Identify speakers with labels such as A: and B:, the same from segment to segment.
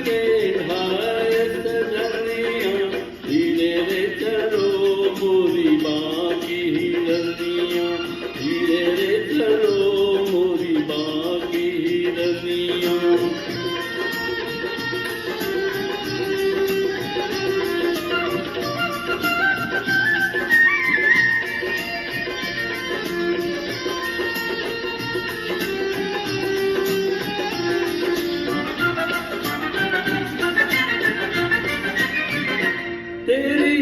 A: के हाय सजनिया, धीरे रे चलो मोरी बाकी हिरनिया, धीरे रे चलो मोरी बाकी हिरनिया। तेरी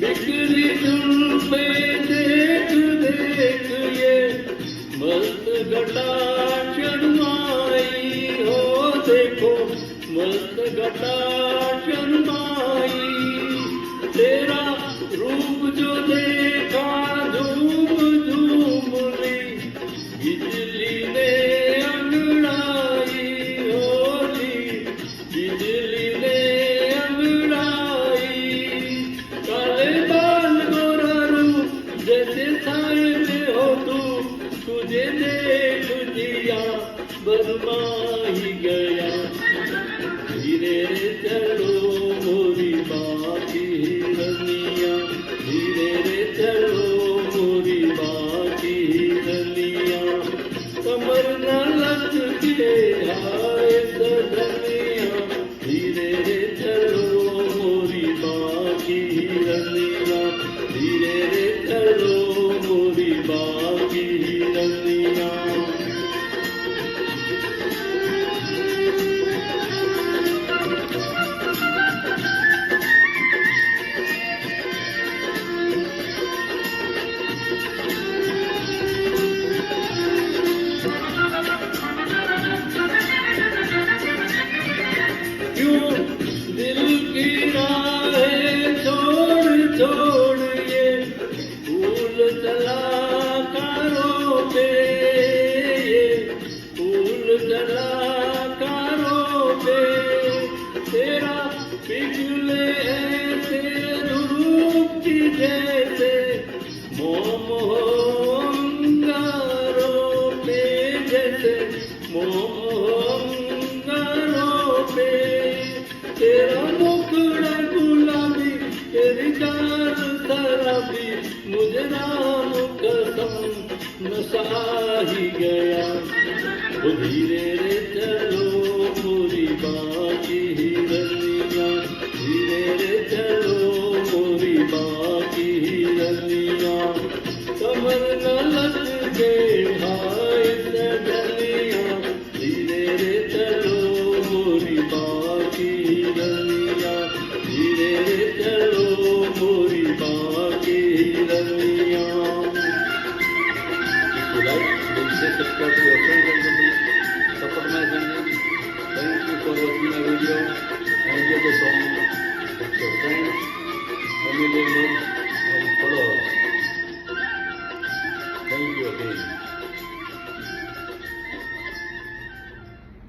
A: बिखरी जुल्फे देख देख ये मस्त घटा शर्माई हो, देखो मस्त घटा शर्माई। तेरा रूप जो देखा झूम झूम ली, बिजली ने अंगड़ाई होली, बिजली ने जैसे साए में हो तू, तुझे देख दिया बरमा ही गया। धीरे रे चलो मोरी बाकी हिरनिया, धीरे रे चलो मोरी बाकी हिरनिया। कमर न लचके हाय सजनिया, धीरे रे चलो मोरी बाकी हिरनिया, धीरे रे चलो मोरी बाकी हिरनिया। क्यों दिल की राहें छोड़ छोड़ ये फूल चला कारों पे, ये फूल चला कारों पे। तेरा पिघले ऐसे धूप की जैसे मोम हो अंगारों पे, जैसे मोम हो अंगारों पे। तेरा मुखड़ा गुलाबी, तेरी चाल शराबी, मुझे राम कसम नशा ही गया। वो धीरे रे